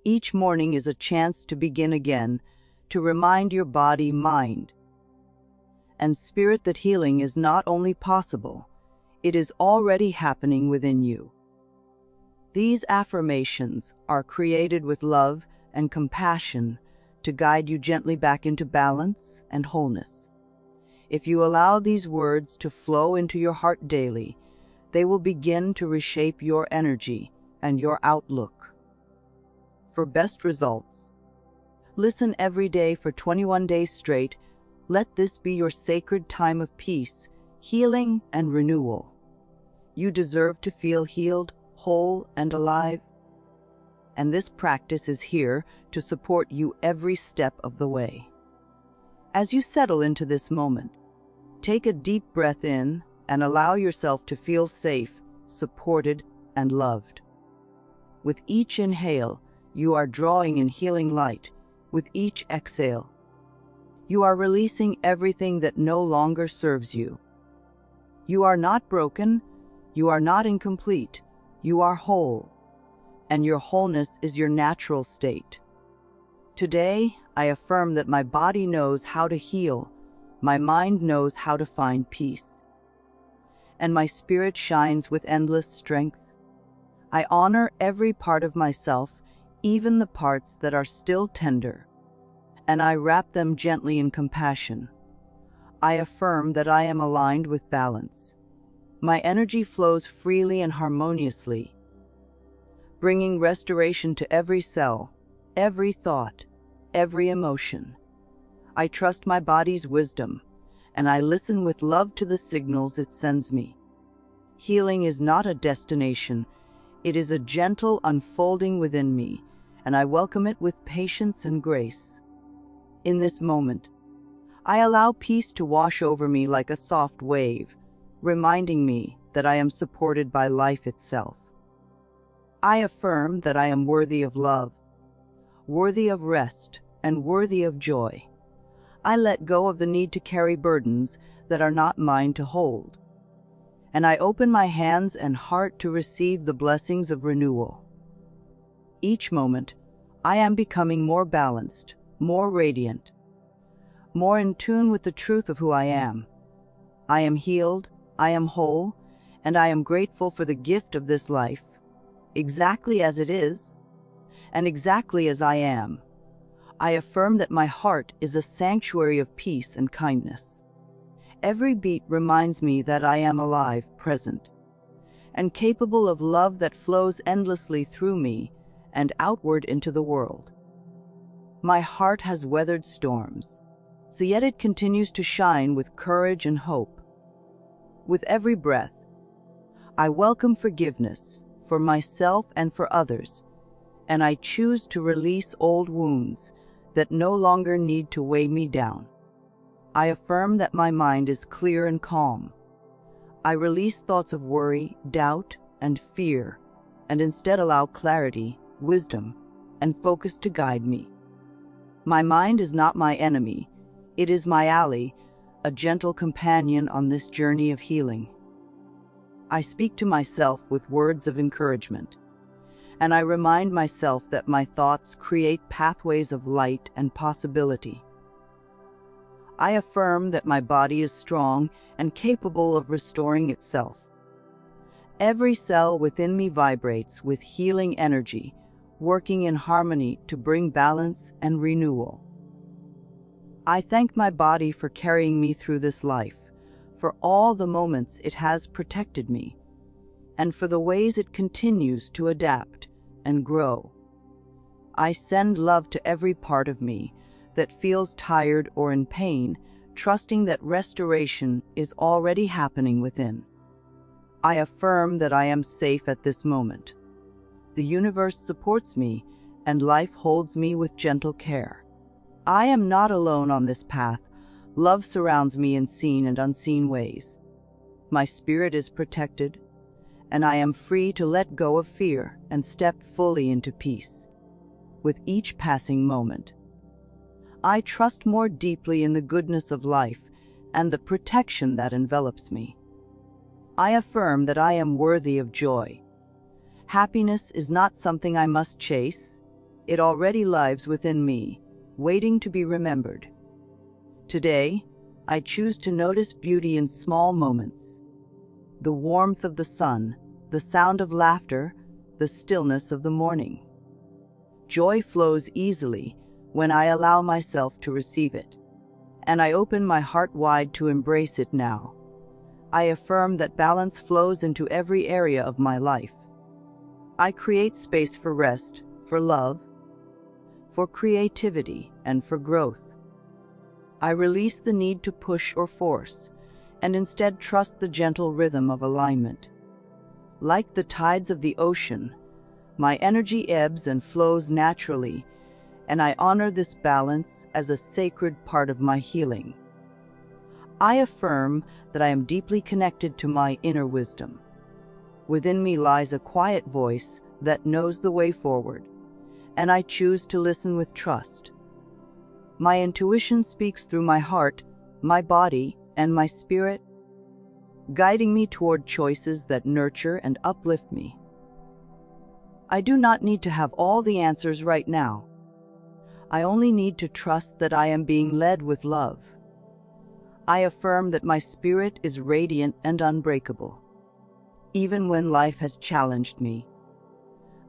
Each morning is a chance to begin again, to remind your body, mind, and spirit that healing is not only possible, it is already happening within you. These affirmations are created with love and compassion to guide you gently back into balance and wholeness. If you allow these words to flow into your heart daily, they will begin to reshape your energy and your outlook. For best results, listen every day for 21 days straight. Let this be your sacred time of peace, healing, and renewal. You deserve to feel healed, whole, and alive. And this practice is here to support you every step of the way. As you settle into this moment, take a deep breath in and allow yourself to feel safe, supported, and loved. With each inhale, you are drawing in healing light. With each exhale, you are releasing everything that no longer serves you. You are not broken, you are not incomplete, you are whole, and your wholeness is your natural state. Today, I affirm that my body knows how to heal, my mind knows how to find peace, and my spirit shines with endless strength. I honor every part of myself, even the parts that are still tender, and I wrap them gently in compassion. I affirm that I am aligned with balance. My energy flows freely and harmoniously, bringing restoration to every cell, every thought, every emotion. I trust my body's wisdom, and I listen with love to the signals it sends me. Healing is not a destination, it is a gentle unfolding within me, and I welcome it with patience and grace. In this moment, I allow peace to wash over me like a soft wave, reminding me that I am supported by life itself. I affirm that I am worthy of love, worthy of rest, and worthy of joy. I let go of the need to carry burdens that are not mine to hold, and I open my hands and heart to receive the blessings of renewal. Each moment, I am becoming more balanced, more radiant, more in tune with the truth of who I am. I am healed, I am whole, and I am grateful for the gift of this life, exactly as it is, and exactly as I am. I affirm that my heart is a sanctuary of peace and kindness. Every beat reminds me that I am alive, present, and capable of love that flows endlessly through me and outward into the world. My heart has weathered storms, so yet it continues to shine with courage and hope. With every breath, I welcome forgiveness for myself and for others, and I choose to release old wounds that no longer need to weigh me down. I affirm that my mind is clear and calm. I release thoughts of worry, doubt, and fear, and instead allow clarity, wisdom, and focus to guide me. My mind is not my enemy, it is my ally, a gentle companion on this journey of healing. I speak to myself with words of encouragement, and I remind myself that my thoughts create pathways of light and possibility. I affirm that my body is strong and capable of restoring itself. Every cell within me vibrates with healing energy, working in harmony to bring balance and renewal. I thank my body for carrying me through this life, for all the moments it has protected me, and for the ways it continues to adapt and grow. I send love to every part of me that feels tired or in pain, trusting that restoration is already happening within. I affirm that I am safe at this moment. The universe supports me, and life holds me with gentle care. I am not alone on this path. Love surrounds me in seen and unseen ways. My spirit is protected, and I am free to let go of fear and step fully into peace. With each passing moment, I trust more deeply in the goodness of life and the protection that envelops me. I affirm that I am worthy of joy. Happiness is not something I must chase. It already lives within me, waiting to be remembered. Today, I choose to notice beauty in small moments. The warmth of the sun, the sound of laughter, the stillness of the morning. Joy flows easily when I allow myself to receive it, and I open my heart wide to embrace it now. I affirm that balance flows into every area of my life. I create space for rest, for love, for creativity, and for growth. I release the need to push or force, and instead trust the gentle rhythm of alignment. Like the tides of the ocean, my energy ebbs and flows naturally, and I honor this balance as a sacred part of my healing. I affirm that I am deeply connected to my inner wisdom. Within me lies a quiet voice that knows the way forward, and I choose to listen with trust. My intuition speaks through my heart, my body, and my spirit, guiding me toward choices that nurture and uplift me. I do not need to have all the answers right now. I only need to trust that I am being led with love. I affirm that my spirit is radiant and unbreakable. Even when life has challenged me,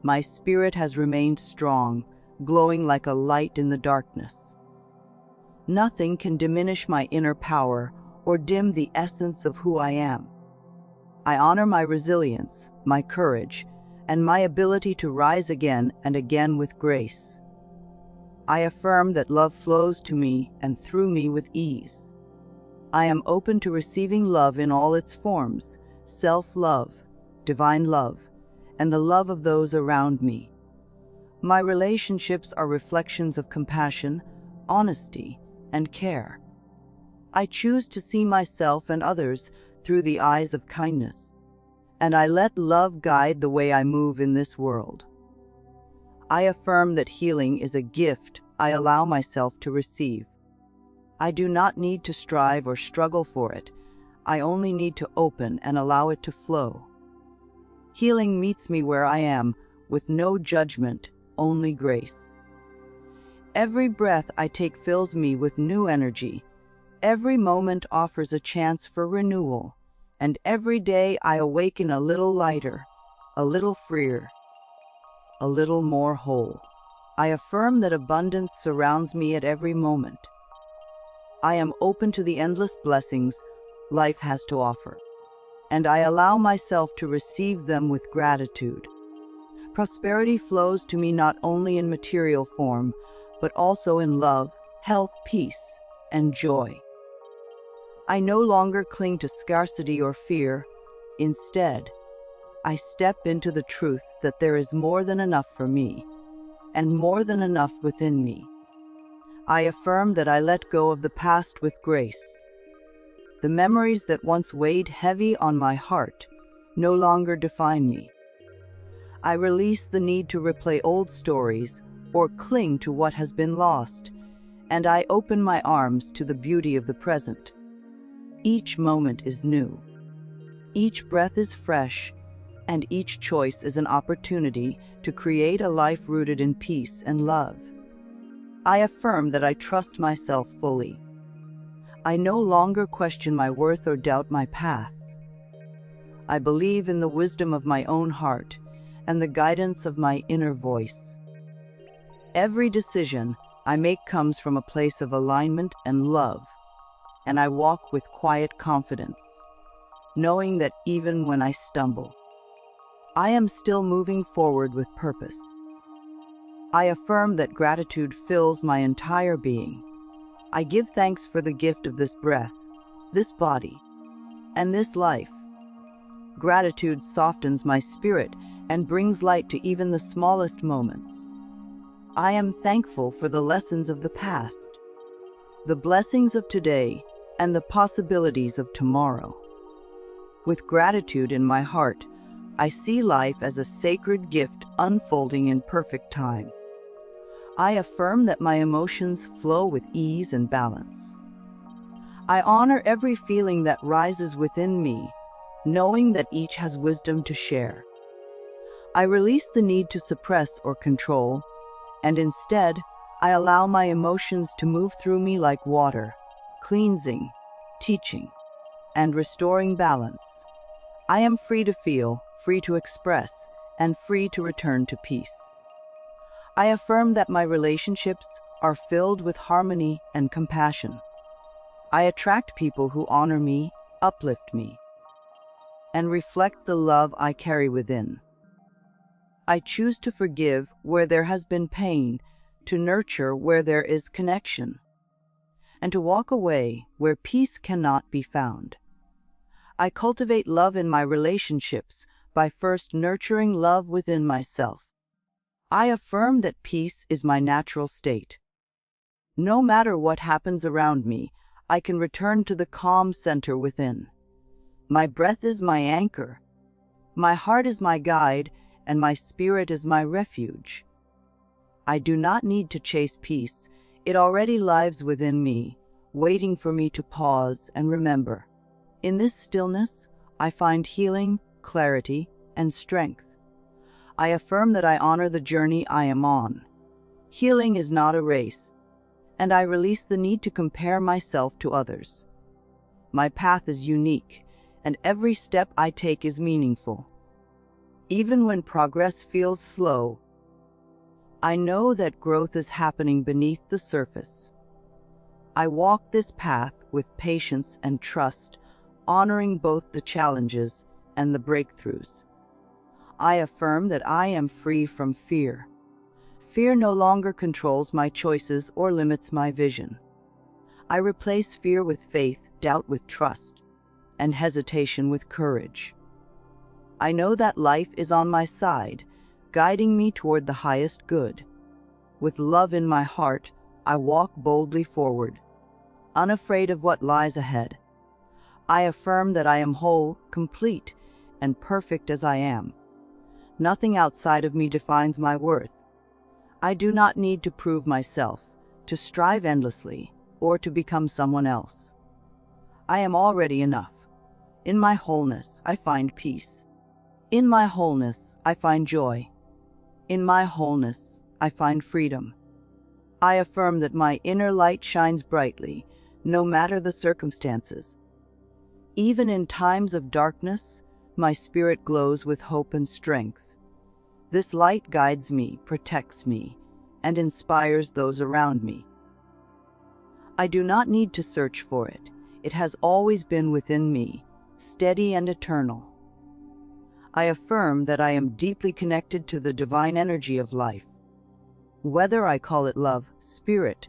my spirit has remained strong, glowing like a light in the darkness. Nothing can diminish my inner power or dim the essence of who I am. I honor my resilience, my courage, and my ability to rise again and again with grace. I affirm that love flows to me and through me with ease. I am open to receiving love in all its forms, self-love, divine love, and the love of those around me. My relationships are reflections of compassion, honesty, and care. I choose to see myself and others through the eyes of kindness, and I let love guide the way I move in this world. I affirm that healing is a gift I allow myself to receive. I do not need to strive or struggle for it. I only need to open and allow it to flow. Healing meets me where I am, with no judgment, only grace. Every breath I take fills me with new energy. Every moment offers a chance for renewal, and every day I awaken a little lighter, a little freer, a little more whole. I affirm that abundance surrounds me at every moment. I am open to the endless blessings life has to offer, and I allow myself to receive them with gratitude. Prosperity flows to me not only in material form, but also in love, health, peace, and joy. I no longer cling to scarcity or fear. Instead, I step into the truth that there is more than enough for me, and more than enough within me. I affirm that I let go of the past with grace. The memories that once weighed heavy on my heart no longer define me. I release the need to replay old stories or cling to what has been lost, and I open my arms to the beauty of the present. Each moment is new. Each breath is fresh, and each choice is an opportunity to create a life rooted in peace and love. I affirm that I trust myself fully. I no longer question my worth or doubt my path. I believe in the wisdom of my own heart and the guidance of my inner voice. Every decision I make comes from a place of alignment and love, and I walk with quiet confidence, knowing that even when I stumble, I am still moving forward with purpose. I affirm that gratitude fills my entire being. I give thanks for the gift of this breath, this body, and this life. Gratitude softens my spirit and brings light to even the smallest moments. I am thankful for the lessons of the past, the blessings of today, and the possibilities of tomorrow. With gratitude in my heart, I see life as a sacred gift unfolding in perfect time. I affirm that my emotions flow with ease and balance. I honor every feeling that rises within me, knowing that each has wisdom to share. I release the need to suppress or control, and instead, I allow my emotions to move through me like water, cleansing, teaching, and restoring balance. I am free to feel, free to express, and free to return to peace. I affirm that my relationships are filled with harmony and compassion. I attract people who honor me, uplift me, and reflect the love I carry within. I choose to forgive where there has been pain, to nurture where there is connection, and to walk away where peace cannot be found. I cultivate love in my relationships by first nurturing love within myself. I affirm that peace is my natural state. No matter what happens around me, I can return to the calm center within. My breath is my anchor. My heart is my guide, and my spirit is my refuge. I do not need to chase peace. It already lives within me, waiting for me to pause and remember. In this stillness, I find healing, clarity, and strength. I affirm that I honor the journey I am on. Healing is not a race, and I release the need to compare myself to others. My path is unique, and every step I take is meaningful. Even when progress feels slow, I know that growth is happening beneath the surface. I walk this path with patience and trust, honoring both the challenges and the breakthroughs. I affirm that I am free from fear. Fear no longer controls my choices or limits my vision. I replace fear with faith, doubt with trust, and hesitation with courage. I know that life is on my side, guiding me toward the highest good. With love in my heart, I walk boldly forward, unafraid of what lies ahead. I affirm that I am whole, complete, and perfect as I am. Nothing outside of me defines my worth. I do not need to prove myself, to strive endlessly, or to become someone else. I am already enough. In my wholeness, I find peace. In my wholeness, I find joy. In my wholeness, I find freedom. I affirm that my inner light shines brightly, no matter the circumstances. Even in times of darkness, my spirit glows with hope and strength. This light guides me, protects me, and inspires those around me. I do not need to search for it. It has always been within me, steady and eternal. I affirm that I am deeply connected to the divine energy of life. Whether I call it love, spirit,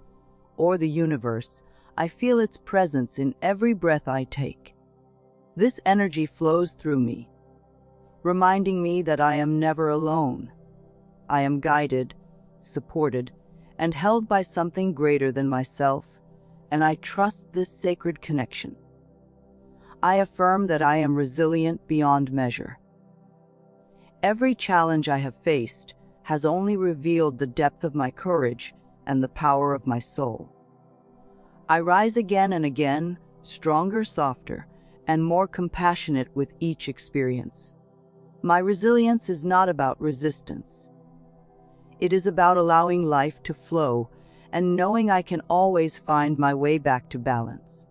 or the universe, I feel its presence in every breath I take. This energy flows through me, reminding me that I am never alone. I am guided, supported, and held by something greater than myself, and I trust this sacred connection. I affirm that I am resilient beyond measure. Every challenge I have faced has only revealed the depth of my courage and the power of my soul. I rise again and again, stronger, softer, and more compassionate with each experience. My resilience is not about resistance. It is about allowing life to flow and knowing I can always find my way back to balance.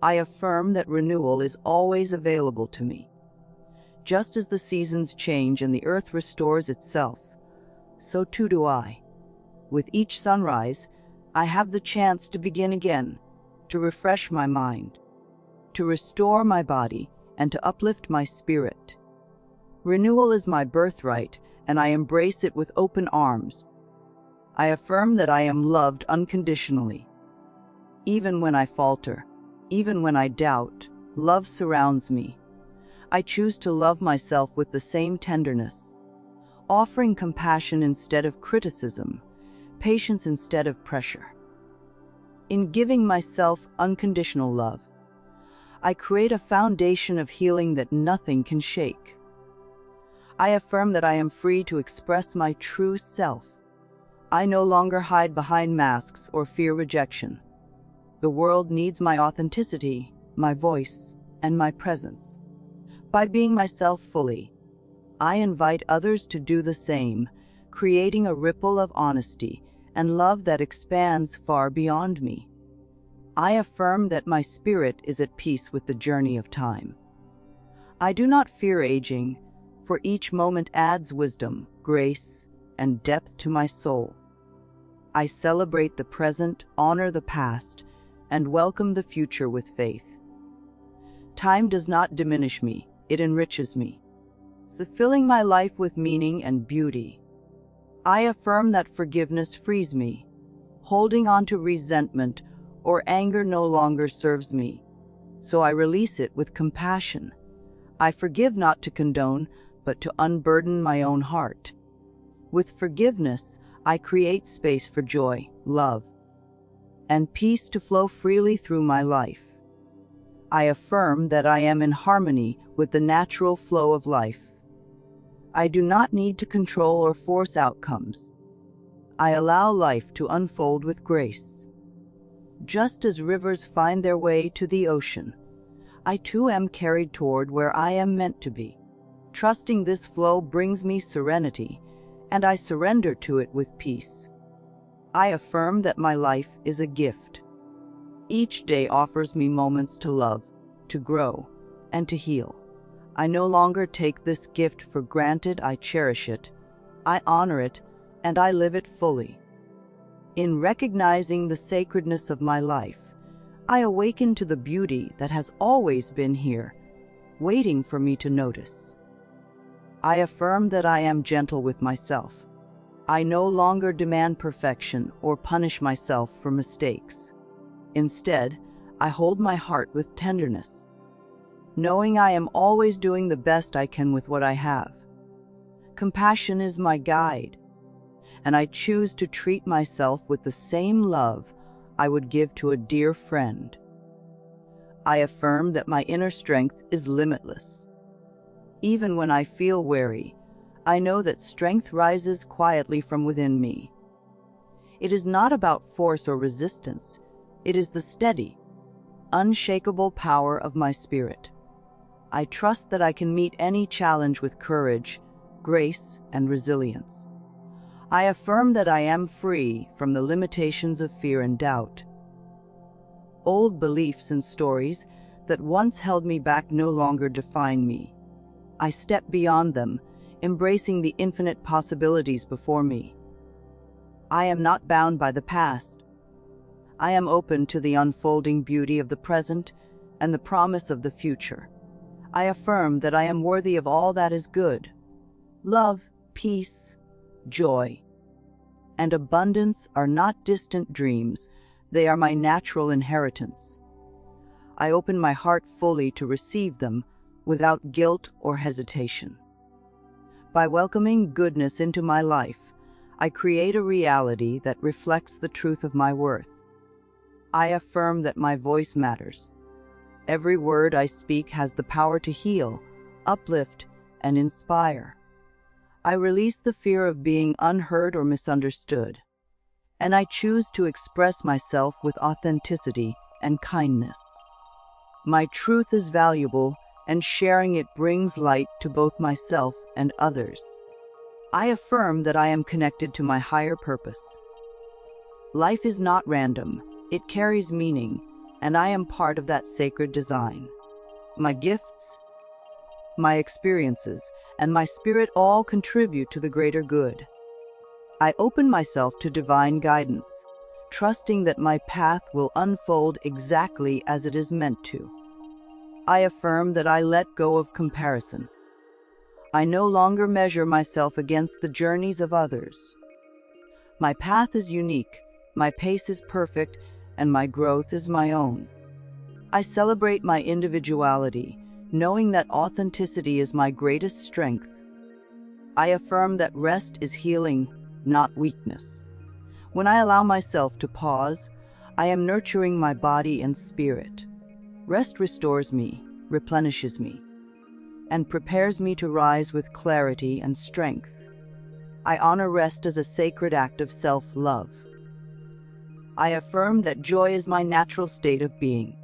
I affirm that renewal is always available to me. Just as the seasons change and the earth restores itself, so too do I. With each sunrise, I have the chance to begin again, to refresh my mind, to restore my body, and to uplift my spirit. Renewal is my birthright, and I embrace it with open arms. I affirm that I am loved unconditionally. Even when I falter, even when I doubt, love surrounds me. I choose to love myself with the same tenderness, offering compassion instead of criticism, patience instead of pressure. In giving myself unconditional love, I create a foundation of healing that nothing can shake. I affirm that I am free to express my true self. I no longer hide behind masks or fear rejection. The world needs my authenticity, my voice, and my presence. By being myself fully, I invite others to do the same, creating a ripple of honesty and love that expands far beyond me. I affirm that my spirit is at peace with the journey of time. I do not fear aging, for each moment adds wisdom, grace, and depth to my soul. I celebrate the present, honor the past, and welcome the future with faith. Time does not diminish me, it enriches me, filling my life with meaning and beauty. I affirm that forgiveness frees me. Holding on to resentment or anger no longer serves me, so I release it with compassion. I forgive not to condone, but to unburden my own heart. With forgiveness, I create space for joy, love, and peace to flow freely through my life. I affirm that I am in harmony with the natural flow of life. I do not need to control or force outcomes. I allow life to unfold with grace. Just as rivers find their way to the ocean, I too am carried toward where I am meant to be. Trusting this flow brings me serenity, and I surrender to it with peace. I affirm that my life is a gift. Each day offers me moments to love, to grow, and to heal. I no longer take this gift for granted. I cherish it, I honor it, and I live it fully. In recognizing the sacredness of my life, I awaken to the beauty that has always been here, waiting for me to notice. I affirm that I am gentle with myself. I no longer demand perfection or punish myself for mistakes. Instead, I hold my heart with tenderness, knowing I am always doing the best I can with what I have. Compassion is my guide, and I choose to treat myself with the same love I would give to a dear friend. I affirm that my inner strength is limitless. Even when I feel weary, I know that strength rises quietly from within me. It is not about force or resistance. It is the steady, unshakable power of my spirit. I trust that I can meet any challenge with courage, grace, and resilience. I affirm that I am free from the limitations of fear and doubt. Old beliefs and stories that once held me back no longer define me. I step beyond them, embracing the infinite possibilities before me. I am not bound by the past. I am open to the unfolding beauty of the present and the promise of the future. I affirm that I am worthy of all that is good. Love, peace, joy, and abundance are not distant dreams. They are my natural inheritance. I open my heart fully to receive them without guilt or hesitation. By welcoming goodness into my life, I create a reality that reflects the truth of my worth. I affirm that my voice matters. Every word I speak has the power to heal, uplift, and inspire. I release the fear of being unheard or misunderstood, and I choose to express myself with authenticity and kindness. My truth is valuable, and sharing it brings light to both myself and others. I affirm that I am connected to my higher purpose. Life is not random, it carries meaning, and I am part of that sacred design. My gifts, my experiences, and my spirit all contribute to the greater good. I open myself to divine guidance, trusting that my path will unfold exactly as it is meant to. I affirm that I let go of comparison. I no longer measure myself against the journeys of others. My path is unique, my pace is perfect, and my growth is my own. I celebrate my individuality, knowing that authenticity is my greatest strength. I affirm that rest is healing, not weakness. When I allow myself to pause, I am nurturing my body and spirit. Rest restores me, replenishes me, and prepares me to rise with clarity and strength. I honor rest as a sacred act of self-love. I affirm that joy is my natural state of being.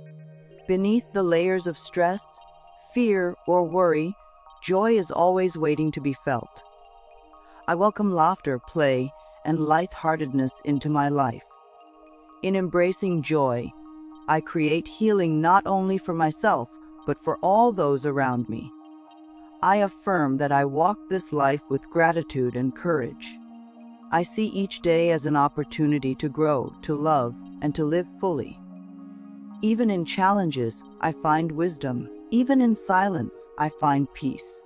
Beneath the layers of stress, fear, or worry, joy is always waiting to be felt. I welcome laughter, play, and lightheartedness into my life. In embracing joy, I create healing not only for myself, but for all those around me. I affirm that I walk this life with gratitude and courage. I see each day as an opportunity to grow, to love, and to live fully. Even in challenges, I find wisdom. Even in silence, I find peace.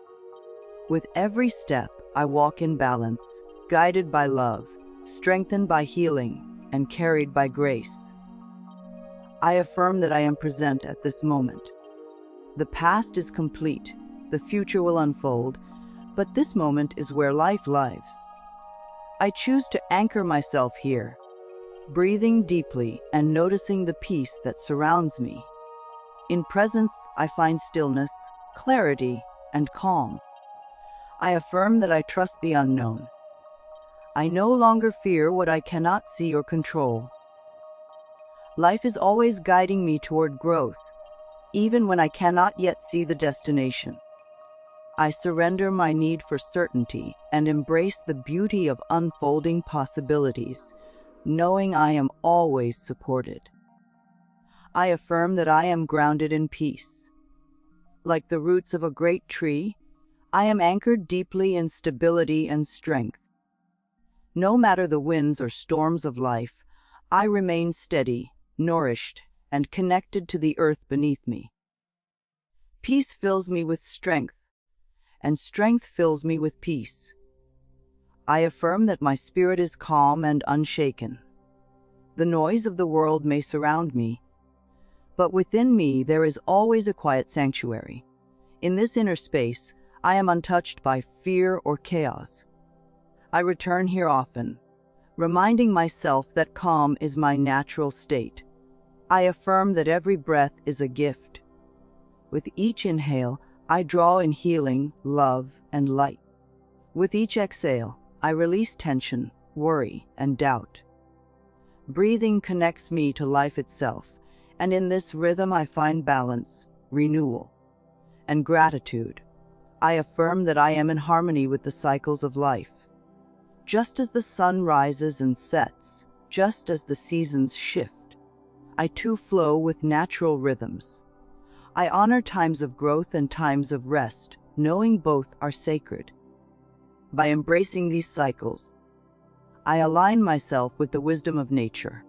With every step, I walk in balance, guided by love, strengthened by healing, and carried by grace. I affirm that I am present at this moment. The past is complete, the future will unfold, but this moment is where life lives. I choose to anchor myself here, breathing deeply and noticing the peace that surrounds me. In presence, I find stillness, clarity, and calm. I affirm that I trust the unknown. I no longer fear what I cannot see or control. Life is always guiding me toward growth, even when I cannot yet see the destination. I surrender my need for certainty and embrace the beauty of unfolding possibilities, knowing I am always supported. I affirm that I am grounded in peace. Like the roots of a great tree, I am anchored deeply in stability and strength. No matter the winds or storms of life, I remain steady, nourished, and connected to the earth beneath me. Peace fills me with strength, and strength fills me with peace. I affirm that my spirit is calm and unshaken. The noise of the world may surround me, but within me there is always a quiet sanctuary. In this inner space, I am untouched by fear or chaos. I return here often, reminding myself that calm is my natural state. I affirm that every breath is a gift. With each inhale, I draw in healing, love, and light. With each exhale, I release tension, worry, and doubt. Breathing connects me to life itself, and in this rhythm I find balance, renewal, and gratitude. I affirm that I am in harmony with the cycles of life. Just as the sun rises and sets, just as the seasons shift, I too flow with natural rhythms. I honor times of growth and times of rest, knowing both are sacred. By embracing these cycles, I align myself with the wisdom of nature.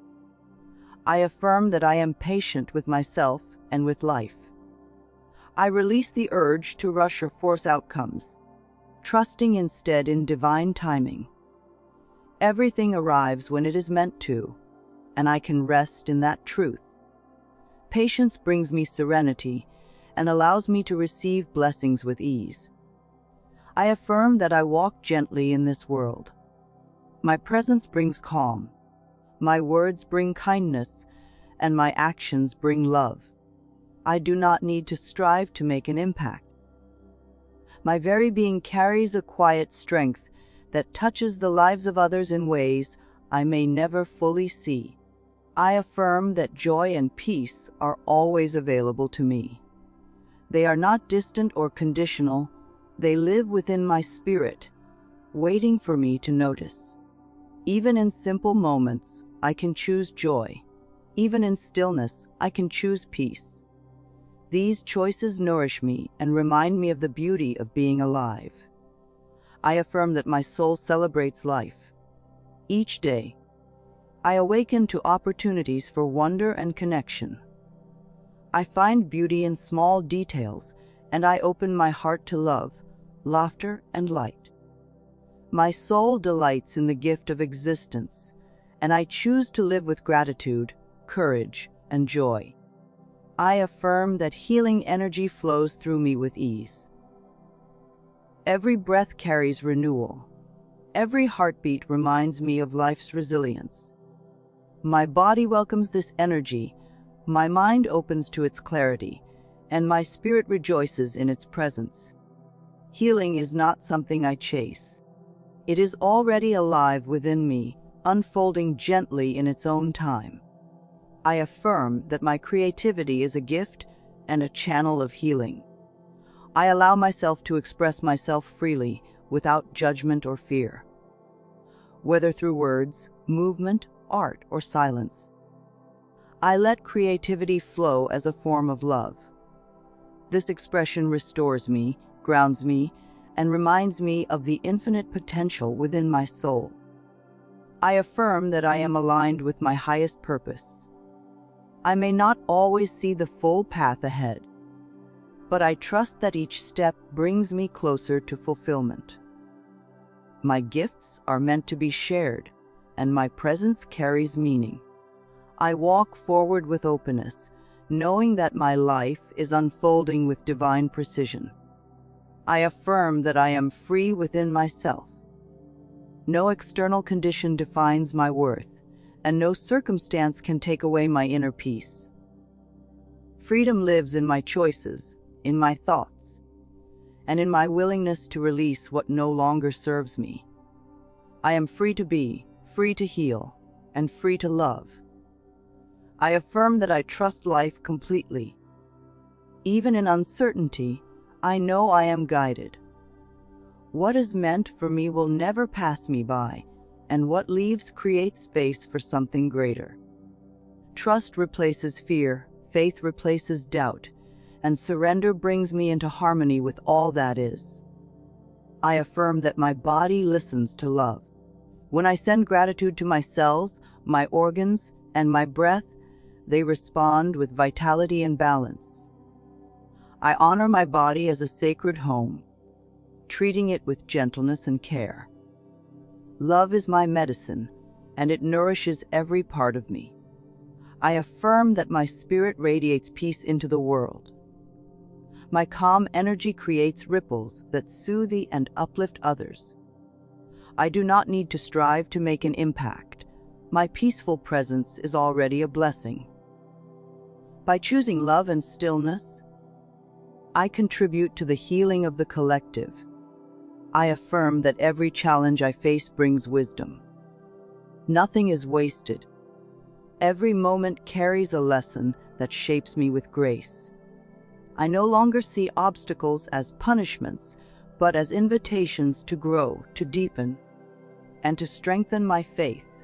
I affirm that I am patient with myself and with life. I release the urge to rush or force outcomes, trusting instead in divine timing. Everything arrives when it is meant to, and I can rest in that truth. Patience brings me serenity and allows me to receive blessings with ease. I affirm that I walk gently in this world. My presence brings calm, my words bring kindness, and my actions bring love. I do not need to strive to make an impact. My very being carries a quiet strength that touches the lives of others in ways I may never fully see. I affirm that joy and peace are always available to me. They are not distant or conditional. They live within my spirit, waiting for me to notice. Even in simple moments, I can choose joy. Even in stillness, I can choose peace. These choices nourish me and remind me of the beauty of being alive. I affirm that my soul celebrates life. Each day, I awaken to opportunities for wonder and connection. I find beauty in small details, and I open my heart to love, laughter, and light. My soul delights in the gift of existence, and I choose to live with gratitude, courage, and joy. I affirm that healing energy flows through me with ease. Every breath carries renewal. Every heartbeat reminds me of life's resilience. My body welcomes this energy, my mind opens to its clarity, and my spirit rejoices in its presence. Healing is not something I chase. It is already alive within me, unfolding gently in its own time. I affirm that my creativity is a gift and a channel of healing. I allow myself to express myself freely, without judgment or fear. Whether through words, movement, art, or silence, I let creativity flow as a form of love. This expression restores me, grounds me, and reminds me of the infinite potential within my soul. I affirm that I am aligned with my highest purpose. I may not always see the full path ahead, but I trust that each step brings me closer to fulfillment. My gifts are meant to be shared, and my presence carries meaning. I walk forward with openness, knowing that my life is unfolding with divine precision. I affirm that I am free within myself. No external condition defines my worth, and no circumstance can take away my inner peace. Freedom lives in my choices, in my thoughts, and in my willingness to release what no longer serves me. I am free to be, free to heal, and free to love. I affirm that I trust life completely. Even in uncertainty, I know I am guided. What is meant for me will never pass me by, and what leaves creates space for something greater. Trust replaces fear, faith replaces doubt, and surrender brings me into harmony with all that is. I affirm that my body listens to love. When I send gratitude to my cells, my organs, and my breath, they respond with vitality and balance. I honor my body as a sacred home, treating it with gentleness and care. Love is my medicine, and it nourishes every part of me. I affirm that my spirit radiates peace into the world. My calm energy creates ripples that soothe and uplift others. I do not need to strive to make an impact. My peaceful presence is already a blessing. By choosing love and stillness, I contribute to the healing of the collective. I affirm that every challenge I face brings wisdom. Nothing is wasted. Every moment carries a lesson that shapes me with grace. I no longer see obstacles as punishments, but as invitations to grow, to deepen, and to strengthen my faith.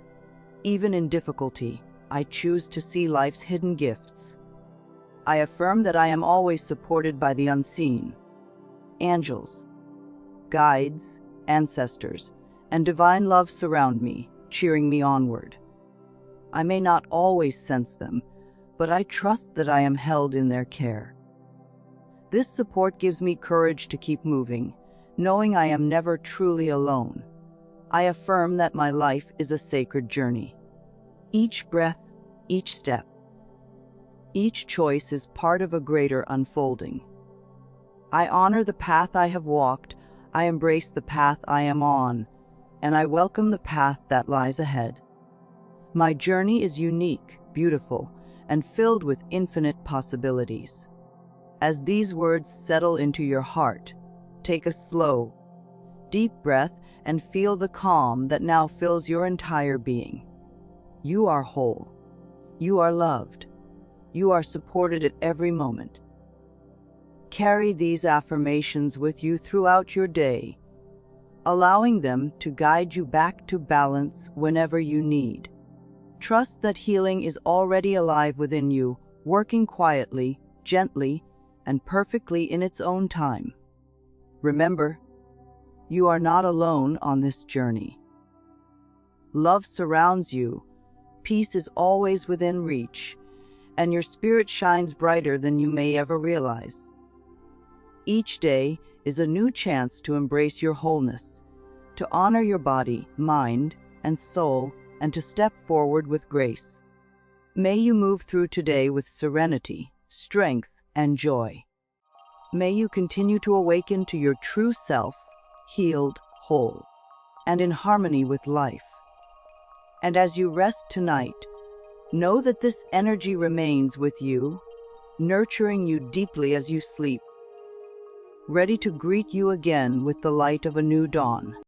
Even in difficulty, I choose to see life's hidden gifts. I affirm that I am always supported by the unseen. Angels, guides, ancestors, and divine love surround me, cheering me onward. I may not always sense them, but I trust that I am held in their care. This support gives me courage to keep moving, knowing I am never truly alone. I affirm that my life is a sacred journey. Each breath, each step, each choice is part of a greater unfolding. I honor the path I have walked, I embrace the path I am on, and I welcome the path that lies ahead. My journey is unique, beautiful, and filled with infinite possibilities. As these words settle into your heart, take a slow, deep breath and feel the calm that now fills your entire being. You are whole. You are loved. You are supported at every moment. Carry these affirmations with you throughout your day, allowing them to guide you back to balance whenever you need. Trust that healing is already alive within you, working quietly, gently, and perfectly in its own time. Remember, you are not alone on this journey. Love surrounds you, peace is always within reach, and your spirit shines brighter than you may ever realize. Each day is a new chance to embrace your wholeness, to honor your body, mind, and soul, and to step forward with grace. May you move through today with serenity, strength, and joy. May you continue to awaken to your true self, healed, whole, and in harmony with life. And as you rest tonight, know that this energy remains with you, nurturing you deeply as you sleep, ready to greet you again with the light of a new dawn.